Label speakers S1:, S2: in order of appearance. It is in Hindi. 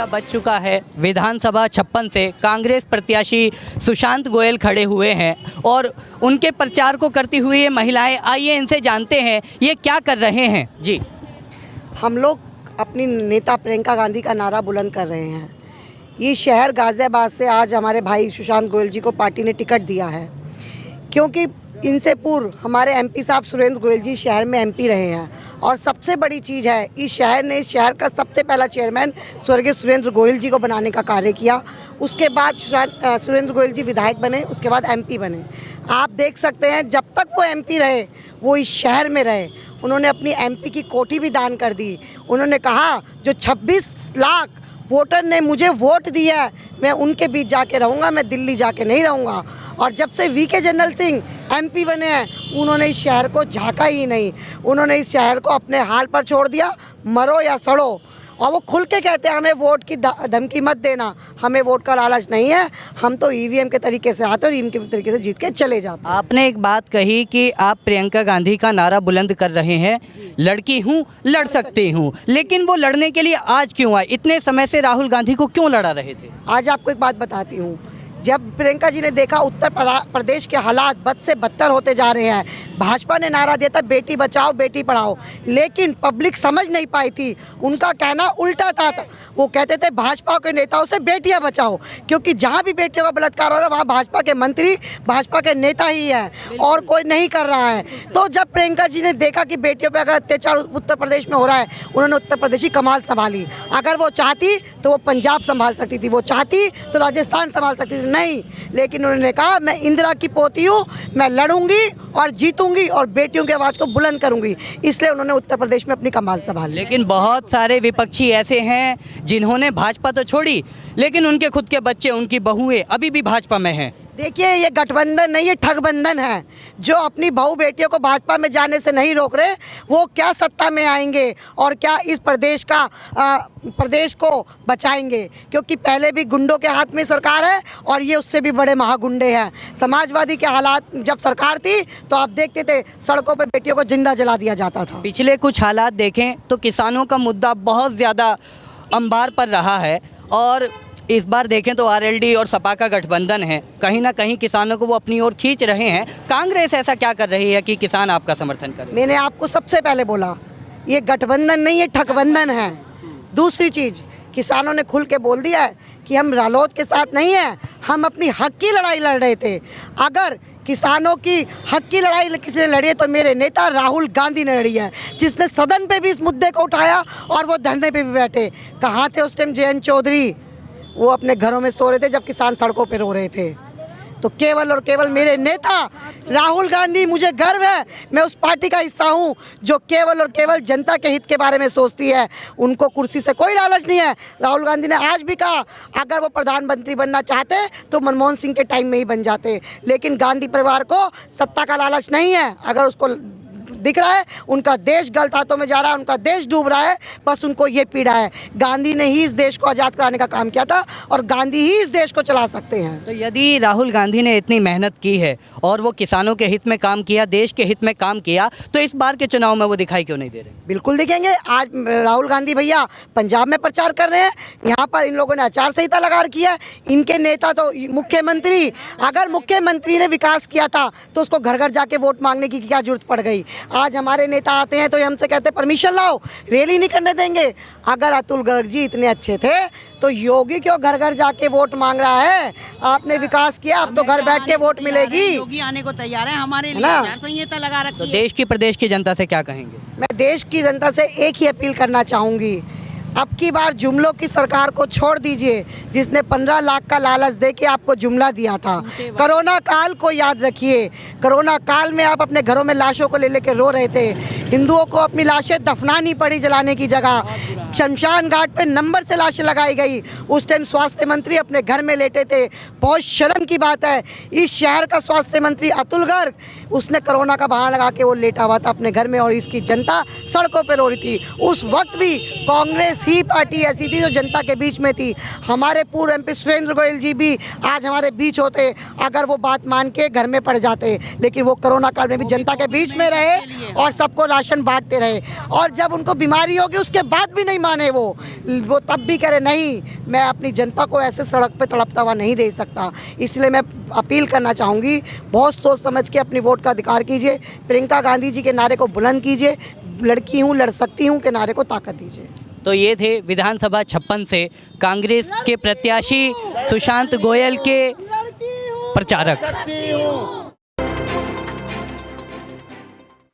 S1: पूरा बज चुका है। विधानसभा 56 से कांग्रेस प्रत्याशी सुशांत गोयल खड़े हुए हैं और उनके प्रचार को करती हुई ये महिलाएं, आइए इनसे जानते हैं ये क्या कर रहे हैं। जी,
S2: हम लोग अपनी नेता प्रियंका गांधी का नारा बुलंद कर रहे हैं। ये शहर गाज़ियाबाद से आज हमारे भाई सुशांत गोयल जी को पार्टी ने टिकट दिया है, क्योंकि इनसे पूर्व हमारे एमपी साहब सुरेंद्र गोयल जी शहर में एमपी रहे हैं। और सबसे बड़ी चीज़ है, इस शहर का सबसे पहला चेयरमैन स्वर्गीय सुरेंद्र गोयल जी को बनाने का कार्य किया। उसके बाद सुरेंद्र गोयल जी विधायक बने, उसके बाद एमपी बने। आप देख सकते हैं जब तक वो एमपी रहे वो इस शहर में रहे। उन्होंने अपनी एमपी की कोठी भी दान कर दी। उन्होंने कहा जो 26 लाख वोटर ने मुझे वोट दिया है मैं उनके बीच जाके रहूँगा, मैं दिल्ली जाके नहीं रहूँगा। और जब से वीके जनरल सिंह एमपी बने हैं उन्होंने इस शहर को झांका ही नहीं। उन्होंने इस शहर को अपने हाल पर छोड़ दिया, मरो या सड़ो। और वो खुल के कहते हैं हमें वोट की धमकी मत देना, हमें वोट का लालच नहीं है, हम तो ईवीएम के तरीके से आते और ईवीएम के तरीके से जीत के चले जाते।
S1: आपने एक बात कही कि आप प्रियंका गांधी का नारा बुलंद कर रहे हैं, लड़की हूँ लड़ सकती हूँ, लेकिन वो लड़ने के लिए आज क्यों आए? इतने समय से राहुल गांधी को क्यों लड़ा रहे थे?
S2: आज आपको एक बात बताती हूँ। जब प्रियंका जी ने देखा उत्तर प्रदेश के हालात बद से बदतर होते जा रहे हैं, भाजपा ने नारा दिया था बेटी बचाओ बेटी पढ़ाओ, लेकिन पब्लिक समझ नहीं पाई थी। उनका कहना उल्टा था। वो कहते थे भाजपा के नेताओं से बेटियां बचाओ, क्योंकि जहां भी बेटियों का बलात्कार हो रहा है वहां भाजपा के मंत्री, भाजपा के नेता ही है और कोई नहीं कर रहा है। तो जब प्रियंका जी ने देखा कि बेटियों पर अगर अत्याचार उत्तर प्रदेश में हो रहा है, उन्होंने उत्तर प्रदेश की कमान संभाली। अगर वो चाहती तो वो पंजाब संभाल सकती थी, वो चाहती तो राजस्थान संभाल सकती थी, नहीं। लेकिन उन्होंने कहा मैं इंदिरा की पोती हूँ, मैं लड़ूंगी और जीतूंगी और बेटियों की आवाज़ को बुलंद करूंगी, इसलिए उन्होंने उत्तर प्रदेश में अपनी कमान संभाली।
S1: लेकिन बहुत सारे विपक्षी ऐसे हैं जिन्होंने भाजपा तो छोड़ी, लेकिन उनके खुद के बच्चे, उनकी बहुएं अभी भी भाजपा में हैं।
S2: देखिए ये गठबंधन नहीं, ये ठगबंधन है। जो अपनी बहू बेटियों को भाजपा में जाने से नहीं रोक रहे, वो क्या सत्ता में आएंगे और क्या इस प्रदेश को बचाएंगे? क्योंकि पहले भी गुंडों के हाथ में सरकार है और ये उससे भी बड़े महागुंडे हैं। समाजवादी के हालात जब सरकार थी तो आप देखते थे सड़कों पर बेटियों को जिंदा जला दिया जाता था।
S1: पिछले कुछ हालात देखें तो किसानों का मुद्दा बहुत ज़्यादा अंबार पर रहा है और इस बार देखें तो आरएलडी और सपा का गठबंधन है, कहीं ना कहीं किसानों को वो अपनी ओर खींच रहे हैं। कांग्रेस ऐसा क्या कर रही है कि किसान आपका समर्थन करे?
S2: मैंने आपको सबसे पहले बोला ये गठबंधन नहीं, ये ठगबंधन है। दूसरी चीज़, किसानों ने खुल के बोल दिया है कि हम रालोद के साथ नहीं हैं, हम अपनी हक की लड़ाई लड़ रहे थे। अगर किसानों की हक की लड़ाई किसी ने लड़ी है तो मेरे नेता राहुल गांधी ने लड़ी है, जिसने सदन पे भी इस मुद्दे को उठाया और वो धरने पे भी बैठे। कहाँ थे उस टाइम जयंत चौधरी? वो अपने घरों में सो रहे थे जब किसान सड़कों पे रो रहे थे। तो केवल और केवल मेरे नेता राहुल गांधी, मुझे गर्व है मैं उस पार्टी का हिस्सा हूं जो केवल और केवल जनता के हित के बारे में सोचती है। उनको कुर्सी से कोई लालच नहीं है। राहुल गांधी ने आज भी कहा अगर वो प्रधानमंत्री बनना चाहते तो मनमोहन सिंह के टाइम में ही बन जाते, लेकिन गांधी परिवार को सत्ता का लालच नहीं है। अगर उसको दिख रहा है उनका देश गलत हाथों में जा रहा है, उनका देश डूब रहा है, बस उनको ये पीड़ा है। गांधी ने ही इस देश को आज़ाद कराने का काम किया था और गांधी ही इस देश को चला सकते हैं।
S1: तो यदि राहुल गांधी ने इतनी मेहनत की है और वो किसानों के हित में काम किया, देश के हित में काम किया, तो इस बार के चुनाव में वो दिखाई क्यों नहीं दे रहे?
S2: बिल्कुल दिखेंगे। आज राहुल गांधी भैया पंजाब में प्रचार कर रहे हैं, यहाँ पर इन लोगों ने आचार संहिता लगा रखी है। इनके नेता तो मुख्यमंत्री, अगर मुख्यमंत्री ने विकास किया था तो उसको घर घर जाके वोट मांगने की क्या जरूरत पड़ गई? आज हमारे नेता आते हैं तो ये हमसे कहते हैं परमिशन लाओ, रैली नहीं करने देंगे। अगर अतुल गर्ग जी इतने अच्छे थे तो योगी क्यों घर घर जाके वोट मांग रहा है? आपने विकास किया, अब तो घर बैठ के वोट मिलेगी।
S3: योगी आने को तैयार है, हमारे लिए आचार संहिता लगा रखी है।
S1: तो देश की प्रदेश की जनता से क्या कहेंगे?
S2: मैं देश की जनता से एक ही अपील करना चाहूँगी, अब की बार जुमलों की सरकार को छोड़ दीजिए, जिसने 15 लाख का लालच देके आपको जुमला दिया था। कोरोना काल को याद रखिए, कोरोना काल में आप अपने घरों में लाशों को ले लेके रो रहे थे। हिंदुओं को अपनी लाशें दफनानी पड़ी जलाने की जगह, शमशान घाट पे नंबर से लाशें लगाई गई। उस टाइम स्वास्थ्य मंत्री अपने घर में लेटे थे। बहुत शर्म की बात है, इस शहर का स्वास्थ्य मंत्री अतुल गर्ग उसने कोरोना का बहाना लगा के वो लेटा हुआ था अपने घर में और इसकी जनता सड़कों पर रो रही थी। उस वक्त भी कांग्रेस ही पार्टी ऐसी थी जो जनता के बीच में थी। हमारे पूर्व MP सुरेंद्र गोयल जी भी आज हमारे बीच होते अगर वो बात मान के घर में पड़ जाते, लेकिन वो कोरोना काल में भी जनता के बीच में रहे और सबको राशन बांटते रहे। और जब उनको बीमारी होगी उसके बाद भी नहीं माने वो तब भी कह रहे नहीं, मैं अपनी जनता को ऐसे सड़क पे तड़पता हुआ नहीं दे सकता। इसलिए मैं अपील करना चाहूँगी, बहुत सोच समझ के अपनी वोट का अधिकार कीजिए। प्रियंका गांधी जी के नारे को बुलंद कीजिए, लड़की हूँ लड़ सकती हूँ के नारे को ताकत दीजिए।
S1: तो ये थे विधानसभा 56 से कांग्रेस के प्रत्याशी सुशांत गोयल के प्रचारक।